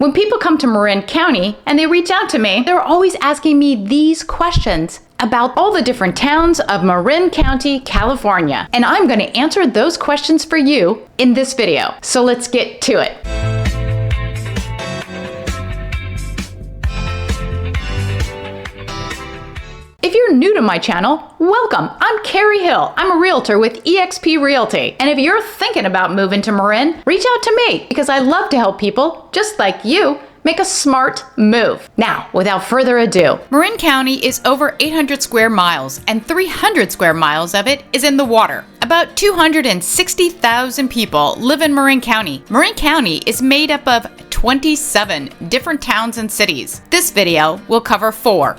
When people come to Marin County and they reach out to me, they're always asking me these questions about all the different towns of Marin County, California. And I'm going to answer those questions for you in this video. So let's get to it. If you're new to my channel, welcome. I'm Carrie Hill. I'm a realtor with eXp Realty. And if you're thinking about moving to Marin, reach out to me because I love to help people just like you make a smart move. Now, without further ado, Marin County is over 800 square miles and 300 square miles of it is in the water. About 260,000 people live in Marin County. Marin County is made up of 27 different towns and cities. This video will cover four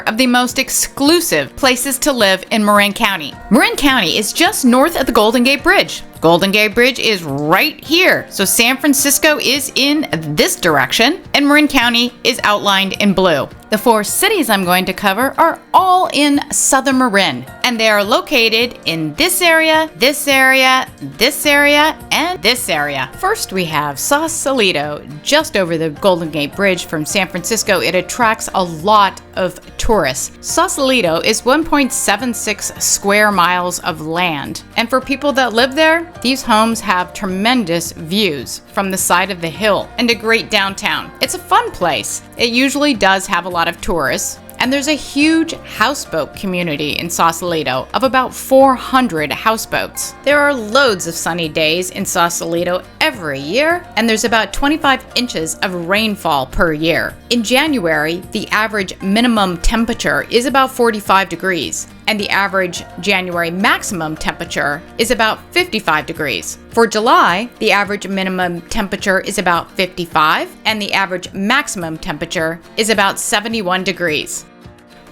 of the most exclusive places to live in Marin County. Marin County is just north of the Golden Gate Bridge. Golden Gate Bridge is right here, so San Francisco is in this direction, and Marin County is outlined in blue. The four cities I'm going to cover are all in southern Marin, and they are located in this area, this area, this area, and this area. First, we have Sausalito, just over the Golden Gate Bridge from San Francisco. It attracts a lot of tourists. Sausalito is 1.76 square miles of land, and for people that live there, these homes have tremendous views from the side of the hill and a great downtown. It's a fun place. It usually does have a lot of tourists, and there's a huge houseboat community in Sausalito of about 400 houseboats. There are loads of sunny days in Sausalito every year, and there's about 25 inches of rainfall per year. In January, the average minimum temperature is about 45 degrees, and the average January maximum temperature is about 55 degrees. For July, the average minimum temperature is about 55, and the average maximum temperature is about 71 degrees.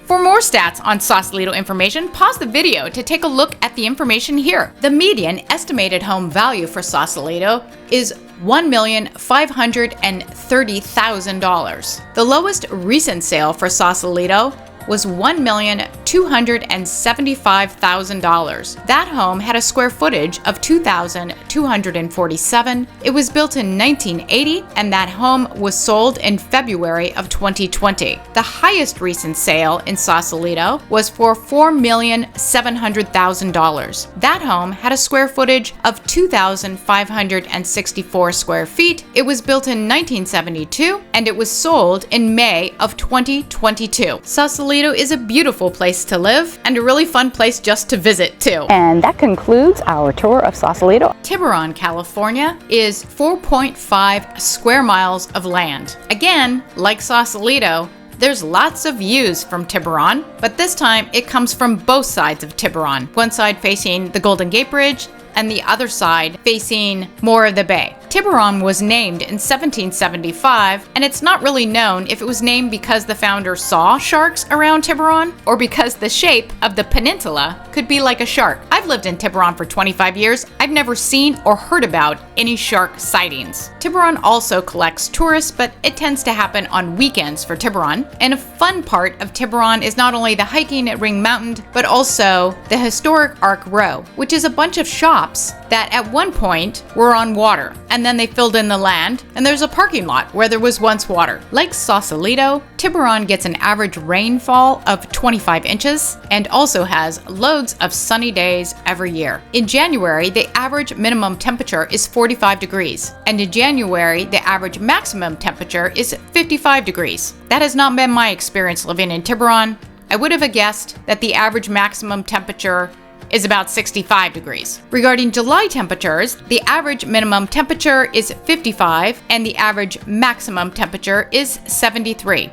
For more stats on Sausalito information, pause the video to take a look at the information here. The median estimated home value for Sausalito is $1,530,000. The lowest recent sale for Sausalito was $1,275,000. That home had a square footage of 2,247. It was built in 1980, and that home was sold in February of 2020. The highest recent sale in Sausalito was for $4,700,000. That home had a square footage of 2,564 square feet. It was built in 1972, and it was sold in May of 2022. Sausalito is a beautiful place to live and a really fun place just to visit too. And that concludes our tour of Sausalito. Tiburon, California is 4.5 square miles of land. Again, like Sausalito, there's lots of views from Tiburon, but this time it comes from both sides of Tiburon. One side facing the Golden Gate Bridge and the other side facing more of the bay. Tiburon was named in 1775, and it's not really known if it was named because the founder saw sharks around Tiburon or because the shape of the peninsula could be like a shark. I've lived in Tiburon for 25 years. I've never seen or heard about any shark sightings. Tiburon also collects tourists, but it tends to happen on weekends for Tiburon. And a fun part of Tiburon is not only the hiking at Ring Mountain, but also the historic Ark Row, which is a bunch of shops that at one point were on water, and then they filled in the land, and there's a parking lot where there was once water. Like Sausalito, Tiburon gets an average rainfall of 25 inches and also has loads of sunny days every year. In January, the average minimum temperature is 45 degrees, and in January, the average maximum temperature is 55 degrees. That has not been my experience living in Tiburon. I would have guessed that the average maximum temperature is about 65 degrees. Regarding July temperatures, the average minimum temperature is 55 and the average maximum temperature is 73.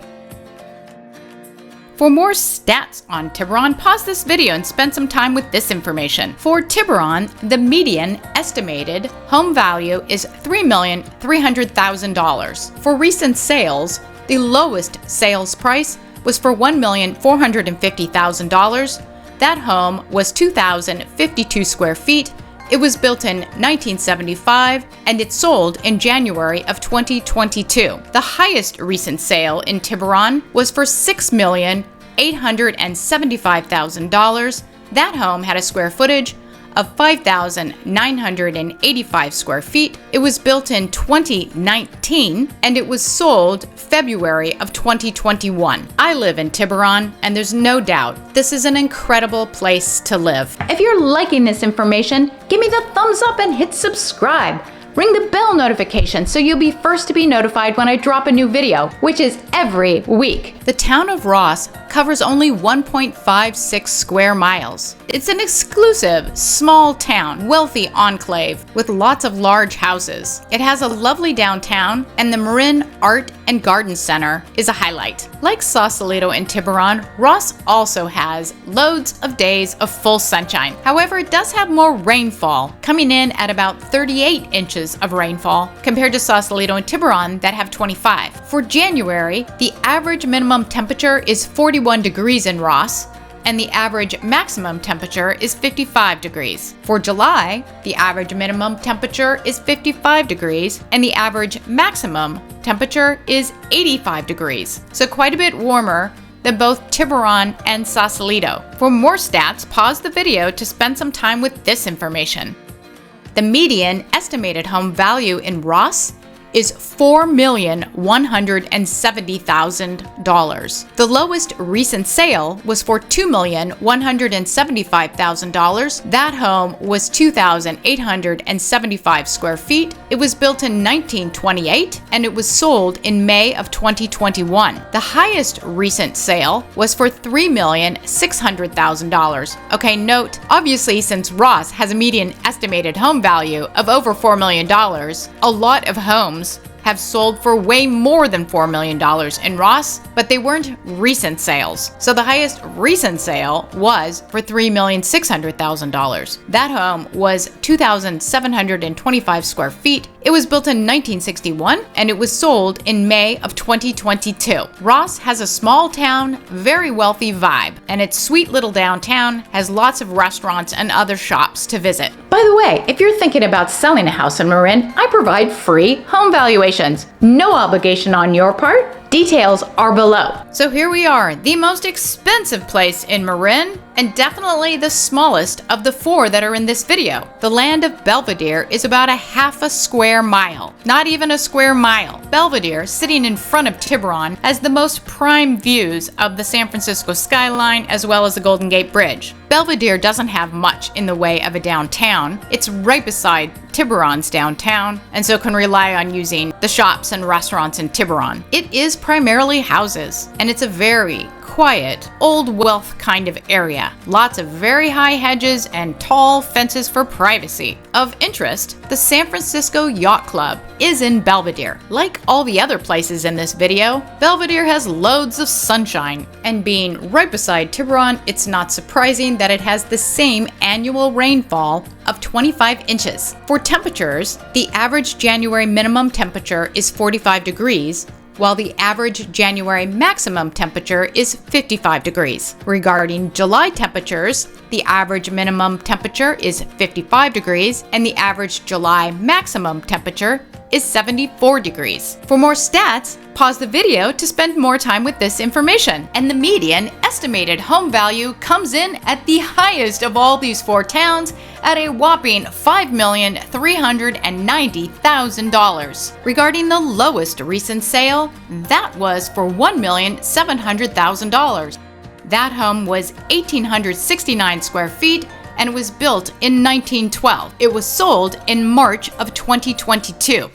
For more stats on Tiburon, pause this video and spend some time with this information. For Tiburon, the median estimated home value is $3,300,000. For recent sales, the lowest sales price was for $1,450,000. That home was 2,052 square feet. It was built in 1975, and it sold in January of 2022. The highest recent sale in Tiburon was for $6,875,000. That home had a square footage of 5,985 square feet. It was built in 2019 and it was sold February of 2021. I live in Tiburon and there's no doubt this is an incredible place to live. If you're liking this information, give me the thumbs up and hit subscribe. Ring the bell notification so you'll be first to be notified when I drop a new video, which is every week. The town of Ross covers only 1.56 square miles. It's an exclusive, small town, wealthy enclave with lots of large houses. It has a lovely downtown, and the Marin Art and Garden Center is a highlight. Like Sausalito and Tiburon, Ross also has loads of days of full sunshine. However, it does have more rainfall, coming in at about 38 inches of rainfall compared to Sausalito and Tiburon that have 25. For January, the average minimum temperature is 41 degrees in Ross, and the average maximum temperature is 55 degrees. For July, the average minimum temperature is 55 degrees, and the average maximum temperature is 85 degrees. So quite a bit warmer than both Tiburon and Sausalito. For more stats, pause the video to spend some time with this information. The median estimated home value in Ross is $4,170,000. The lowest recent sale was for $2,175,000. That home was 2,875 square feet. It was built in 1928 and it was sold in May of 2021. The highest recent sale was for $3,600,000. Okay, note, obviously since Ross has a median estimated home value of over $4 million, a lot of homes have sold for way more than $4 million in Ross, but they weren't recent sales. So the highest recent sale was for $3,600,000. That home was 2,725 square feet. It was built in 1961 and it was sold in May of 2022. Ross has a small town, very wealthy vibe, and its sweet little downtown has lots of restaurants and other shops to visit. By the way, if you're thinking about selling a house in Marin, I provide free home valuations. No obligation on your part. Details are below. So here we are, the most expensive place in Marin, and definitely the smallest of the four that are in this video. The land of Belvedere is about a half a square mile. Not even a square mile. Belvedere, sitting in front of Tiburon, has the most prime views of the San Francisco skyline as well as the Golden Gate Bridge. Belvedere doesn't have much in the way of a downtown. It's right beside Tiburon's downtown, and so can rely on using the shops and restaurants in Tiburon. It is primarily houses, and it's a very quiet, old wealth kind of area. Lots of very high hedges and tall fences for privacy. Of interest, the San Francisco Yacht Club is in Belvedere. Like all the other places in this video, Belvedere has loads of sunshine, and being right beside Tiburon, it's not surprising that it has the same annual rainfall of 25 inches. For temperatures, the average January minimum temperature is 45 degrees, while the average January maximum temperature is 55 degrees. Regarding July temperatures, the average minimum temperature is 55 degrees and the average July maximum temperature is 74 degrees. For more stats, pause the video to spend more time with this information. And the median estimated home value comes in at the highest of all these four towns at a whopping $5,390,000. Regarding the lowest recent sale, that was for $1,700,000. That home was 1,869 square feet and was built in 1912. It was sold in March of 2022.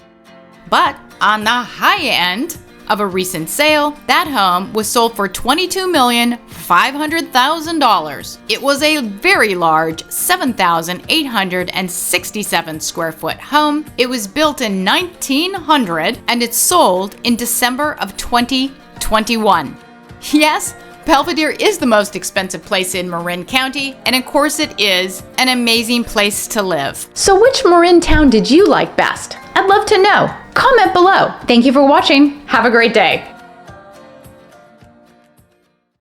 But on the high end of a recent sale, that home was sold for $22,500,000. It was a very large 7,867 square foot home. It was built in 1900 and it sold in December of 2021. Yes, Belvedere is the most expensive place in Marin County, and of course it is an amazing place to live. So which Marin town did you like best? I'd love to know. Comment below. Thank you for watching. Have a great day.